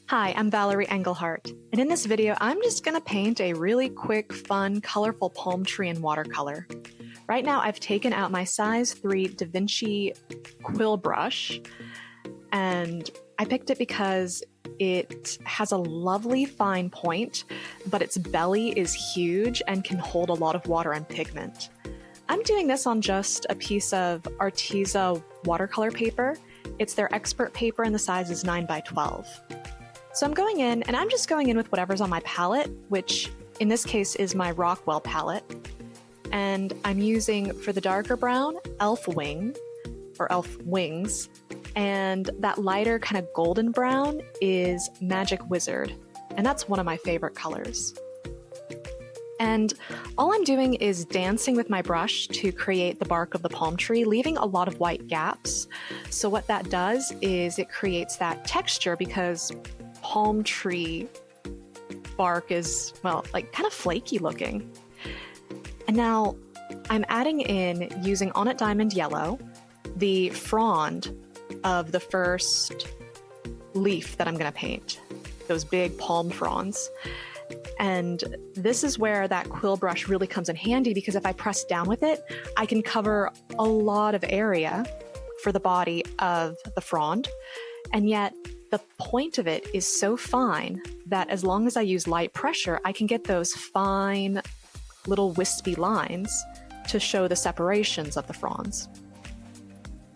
Hi, I'm Valerie Engelhart, and in this video, I'm just gonna paint a really quick, fun, colorful palm tree in watercolor. Right now, I've taken out my size 3 Da Vinci Quill brush, and I picked it because it has a lovely fine point, but its belly is huge and can hold a lot of water and pigment. I'm doing this on just a piece of Arteza watercolor paper. It's their expert paper and the size is 9 by 12. So I'm going in, and I'm just going in with whatever's on my palette, which in this case is my Rockwell palette. And I'm using, for the darker brown, Elf Wing, or Elf Wings. And that lighter kind of golden brown is Magic Wizard. And that's one of my favorite colors. And all I'm doing is dancing with my brush to create the bark of the palm tree, leaving a lot of white gaps. So what that does is it creates that texture because palm tree bark is, well, like kind of flaky looking. And now I'm adding in, using Onnit Diamond Yellow, the frond of the first leaf that I'm going to paint, those big palm fronds. And this is where that quill brush really comes in handy because if I press down with it, I can cover a lot of area for the body of the frond. And yet the point of it is so fine that as long as I use light pressure, I can get those fine little wispy lines to show the separations of the fronds.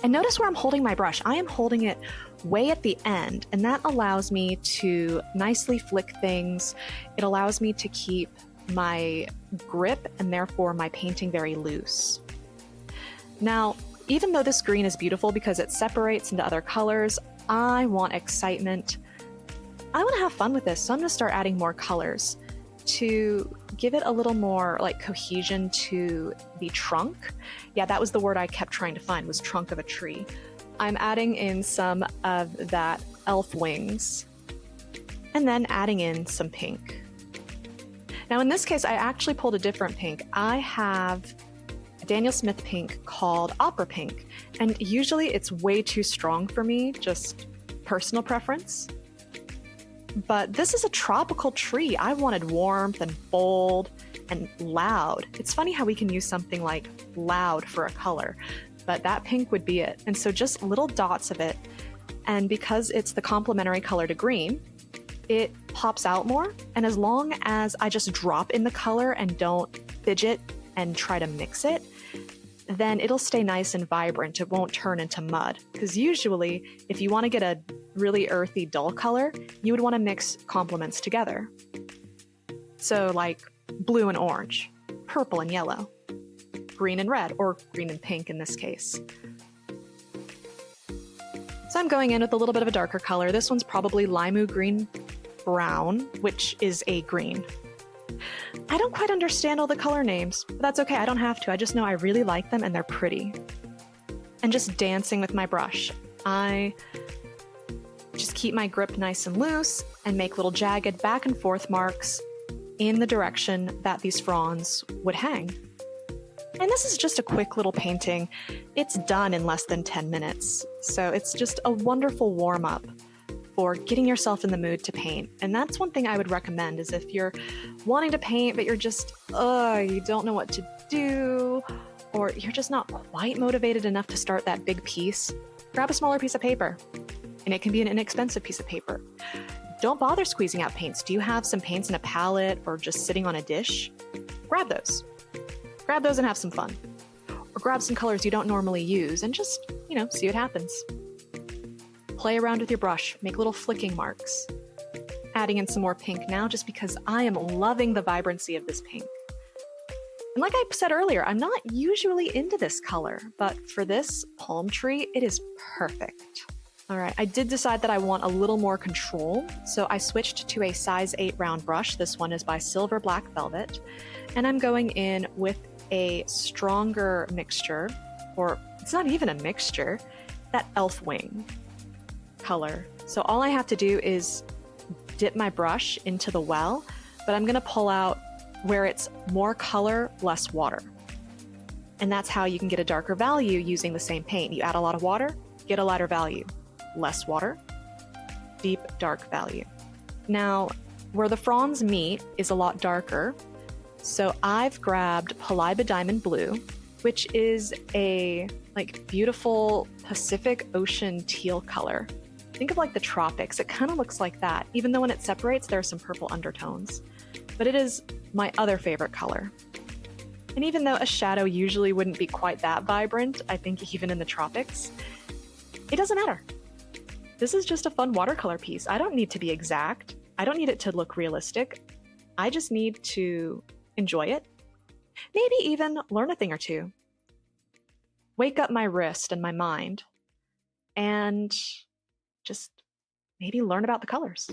And notice where I'm holding my brush. I am holding it way at the end, and that allows me to nicely flick things. It allows me to keep my grip and therefore my painting very loose. Now, even though this green is beautiful because it separates into other colors, I want excitement. I want to have fun with this, so I'm going to start adding more colors to give it a little more like cohesion to the trunk. Yeah, that was the word I kept trying to find, was trunk of a tree. I'm adding in some of that elf wings and then adding in some pink. Now in this case, I actually pulled a different pink. I have a Daniel Smith pink called Opera Pink, and usually it's way too strong for me, just personal preference. But this is a tropical tree. I wanted warmth and bold and loud. It's funny how we can use something like loud for a color, but that pink would be it. And so just little dots of it. And because it's the complementary color to green, it pops out more. And as long as I just drop in the color and don't fidget and try to mix it, then it'll stay nice and vibrant. It won't turn into mud. Because usually, if you want to get a really earthy, dull color, you would want to mix complements together. So like blue and orange, purple and yellow, green and red, or green and pink in this case. So I'm going in with a little bit of a darker color. This one's probably Limu Green Brown, which is a green. I don't quite understand all the color names, but that's okay, I don't have to. I just know I really like them and they're pretty. And just dancing with my brush, I just keep my grip nice and loose and make little jagged back and forth marks in the direction that these fronds would hang. And this is just a quick little painting. It's done in less than 10 minutes. So it's just a wonderful warm-up for getting yourself in the mood to paint. And that's one thing I would recommend, is if you're wanting to paint, but you're just, you don't know what to do, or you're just not quite motivated enough to start that big piece, grab a smaller piece of paper. And it can be an inexpensive piece of paper. Don't bother squeezing out paints. Do you have some paints in a palette or just sitting on a dish? Grab those. Grab those and have some fun. Or grab some colors you don't normally use and just, see what happens. Play around with your brush, make little flicking marks. Adding in some more pink now just because I am loving the vibrancy of this pink. And like I said earlier, I'm not usually into this color, but for this palm tree, it is perfect. All right, I did decide that I want a little more control, so I switched to a size 8 round brush. This one is by Silver Black Velvet, and I'm going in with a stronger mixture, or it's not even a mixture, that Elf Wing color. So all I have to do is dip my brush into the well, but I'm gonna pull out where it's more color, less water. And that's how you can get a darker value using the same paint. You add a lot of water, get a lighter value. Less water, deep dark value. Now, where the fronds meet is a lot darker, so I've grabbed Paliba Diamond Blue, which is a beautiful Pacific Ocean teal color. Think of like the tropics. It kind of looks like that, even though when it separates, there are some purple undertones. But it is my other favorite color. And even though a shadow usually wouldn't be quite that vibrant, I think even in the tropics, it doesn't matter. This is just a fun watercolor piece. I don't need to be exact. I don't need it to look realistic. I just need to enjoy it. Maybe even learn a thing or two. Wake up my wrist and my mind, and just maybe learn about the colors.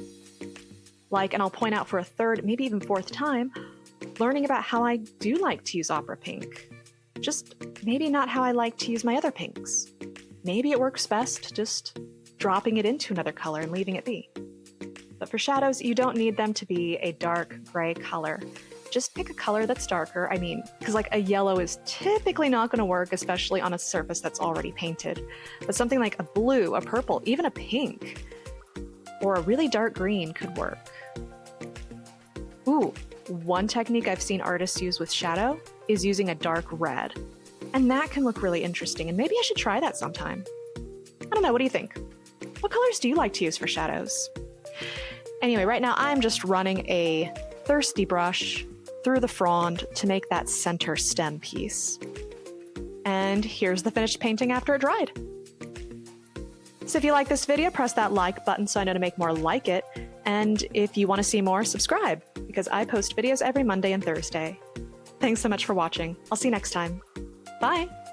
And I'll point out for a third, maybe even fourth time, learning about how I do like to use opera pink. Just maybe not how I like to use my other pinks. Maybe it works best just dropping it into another color and leaving it be. But for shadows, you don't need them to be a dark gray color. Just pick a color that's darker. I mean, because a yellow is typically not going to work, especially on a surface that's already painted. But something like a blue, a purple, even a pink, or a really dark green could work. Ooh, one technique I've seen artists use with shadow is using a dark red. And that can look really interesting, and maybe I should try that sometime. I don't know, what do you think? What colors do you like to use for shadows? Anyway, right now I'm just running a thirsty brush through the frond to make that center stem piece. And here's the finished painting after it dried. So if you like this video, press that like button so I know to make more like it. And if you want to see more, subscribe, because I post videos every Monday and Thursday. Thanks so much for watching. I'll see you next time. Bye!